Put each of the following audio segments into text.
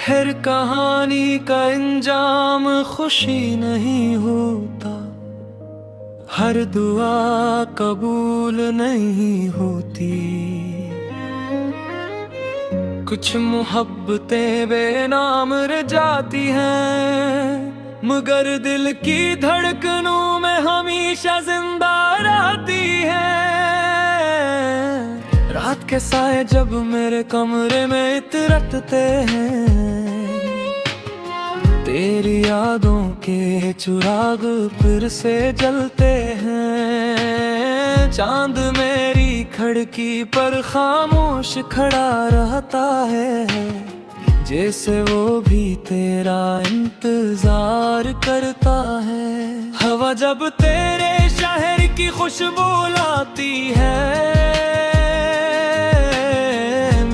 हर कहानी का इंजाम खुशी नहीं होता, हर दुआ कबूल नहीं होती। कुछ मोहब्बतें बेनाम रह जाती हैं, मगर दिल की धड़कनों में हमेशा जिंदा रहती हैं। रात के साए जब मेरे कमरे में इतरते हैं, तेरी यादों के चिराग फिर से जलते हैं। चांद मेरी खिड़की पर खामोश खड़ा रहता है, जैसे वो भी तेरा इंतजार करता है। हवा जब तेरे शहर की खुशबू लाती है,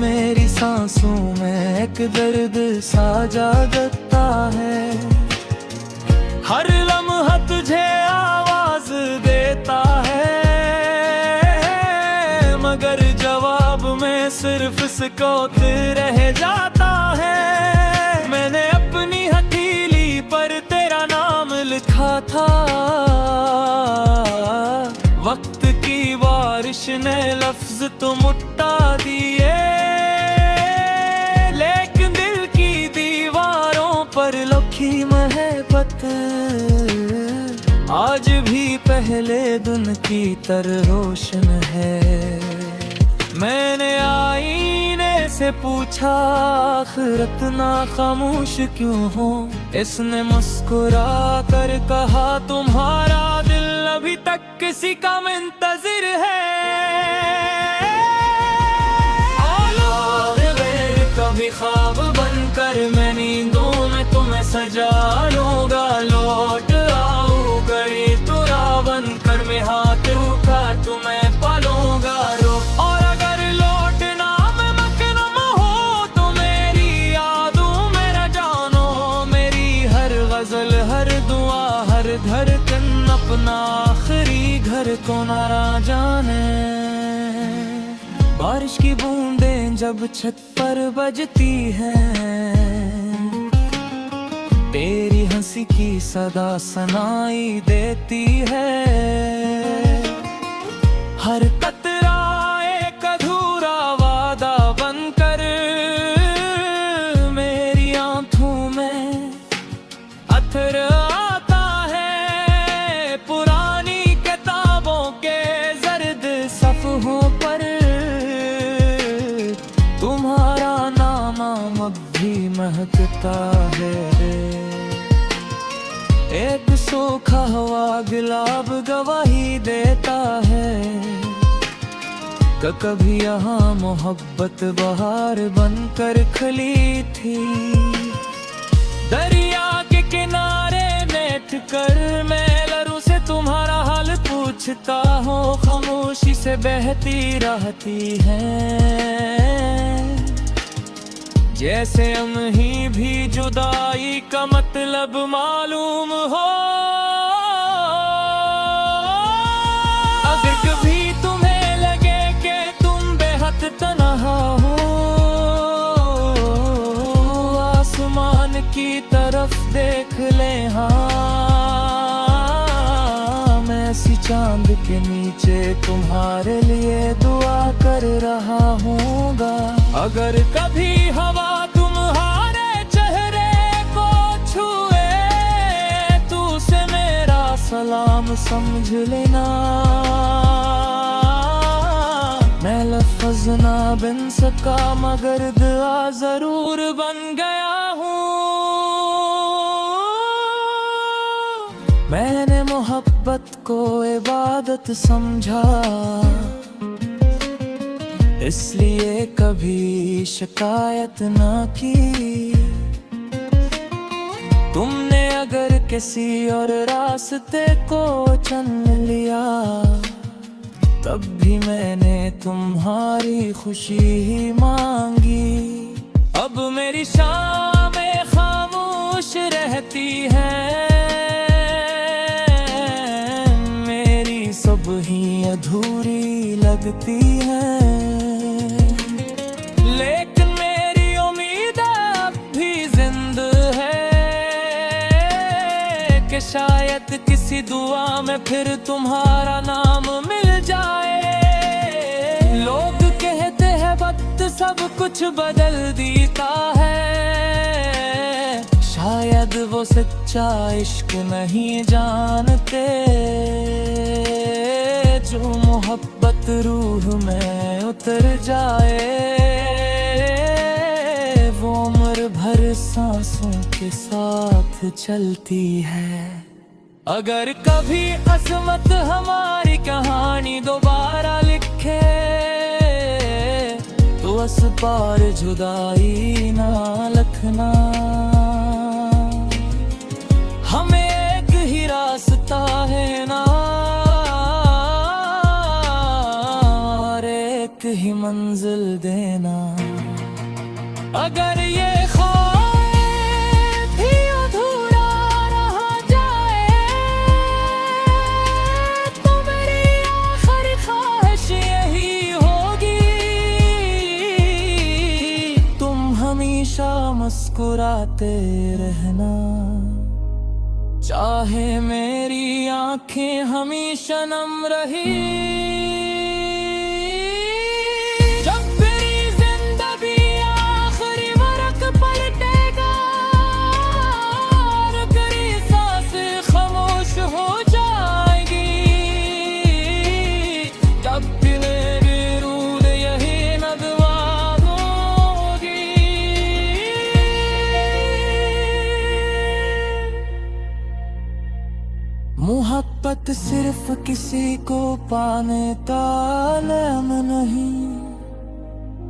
मेरी सांसों में एक दर्द सा जागता है। हर लम्हा तुझे आवाज देता है, मगर जवाब में सिर्फ सिकोत रह जाता है। मैंने अपनी हथेली पर तेरा नाम लिखा था, वक्त की बारिश ने लफ्ज तो मिटा दिए, लेकिन दिल की दीवारों पर लिखी मोहब्बत आज भी पहले दिन की तरह रोशन है। मैंने आईने से पूछा, आखिरत ना खामोश क्यों हो? इसने मुस्कुरा कर कहा, तुम्हारा दिल अभी तक किसी का मुंतजिर है। कभी ख्वाब बनकर मैं नींदों में तुम्हें सजा लूंगा, लौट आऊंगा तुरा बनकर मैं हाथ उठा तुम्हें पालूंगा। रो और अगर लौटना मैं मकनम हो तो मेरी यादों में न जानो, मेरी हर गजल हर दुआ हर धड़कन अपना आखिरी घर को ना जाने। बारिश की बूंदें जब छत पर बजती हैं, तेरी हंसी की सदा सुनाई देती है। हर कतरा एक अधूरा वादा बनकर मेरी आंखों में अथर आता है। पुरानी किताबों के जर्द सफ़हों पर तुम्हारा नाम अब भी महकता है। एक सूखा हुआ गुलाब गवाही देता है कि कभी यहाँ मोहब्बत बहार बनकर खिली थी। दरिया के किनारे बैठ कर मैं लहरों से तुम्हारा हाल पूछता हूँ, खामोशी से बहती रहती हैं, जैसे हम ही भी जुदाई का मतलब मालूम हो। अगर कभी तुम्हें लगे कि तुम बेहद तन्हा हो, आसमान की तरफ देख ले, हाँ मैं ऐसी चांद के नीचे तुम्हारे लिए दुआ कर रहा हूँगा। अगर कभी हवा तुम्हारे चेहरे को छुए तो उसे मेरा सलाम समझ लेना। मैं लफ्ज़ ना बन सका मगर दुआ जरूर बन गया हूँ। मैंने मोहब्बत को इबादत समझा, इसलिए कभी शिकायत ना की। तुमने अगर किसी और रास्ते को चुन लिया, तब भी मैंने तुम्हारी खुशी ही मांगी। अब मेरी शामें खामोश रहती हैं, मेरी सुबहें अधूरी लगती हैं, लेकिन मेरी उम्मीद अब भी शायद किसी दुआ में फिर तुम्हारा नाम मिल जाए। लोग कहते हैं वक्त सब कुछ बदल देता है, शायद वो सच्चा इश्क नहीं जानते। जो मोहब्बत रूह में उतर जाए, वो उम्र भर सांसों के साथ चलती है। अगर कभी किस्मत हमारी कहानी दोबारा लिखे, तो उस पार जुदाई ना लिखना। हमें एक ही रास्ता है ना, और एक ही मंजिल देना। अगर ये ख्वाब भी अधूरा रह जाए, तो मेरी आखिरी ख्वाहिश यही होगी, तुम हमेशा मुस्कुराते रहना। चाहे मेरी आंखें हमेशा नम रही, जब मेरी जिंदगी आखिरी वक्त पलटेगा, रुकरी सांस खामोश हो जाएगी, तब भी मेरी रूह यही नगमा होगी। मोहब्बत सिर्फ किसी को पाने का नाम नहीं,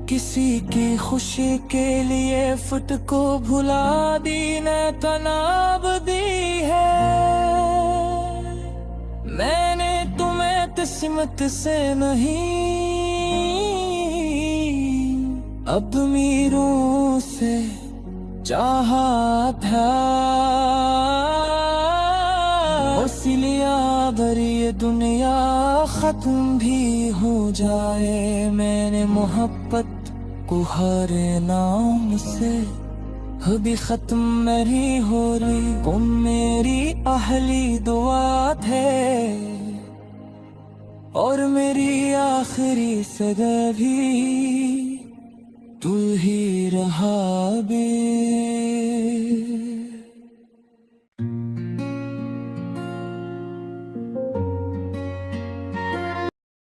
किसी की खुशी के लिए फुट को भुला दी ने तनाब दी है। मैंने तुम्हें किस्मत से नहीं, अब मीरों से चाहा था। इसलिए अगर ये दुनिया खत्म भी हो जाए, मैंने मोहब्बत को हर नाम से अभी खत्म नहीं हो रही। तुम मेरी अहली दुआ थे, और मेरी आखिरी सदा भी तू ही रहा बे।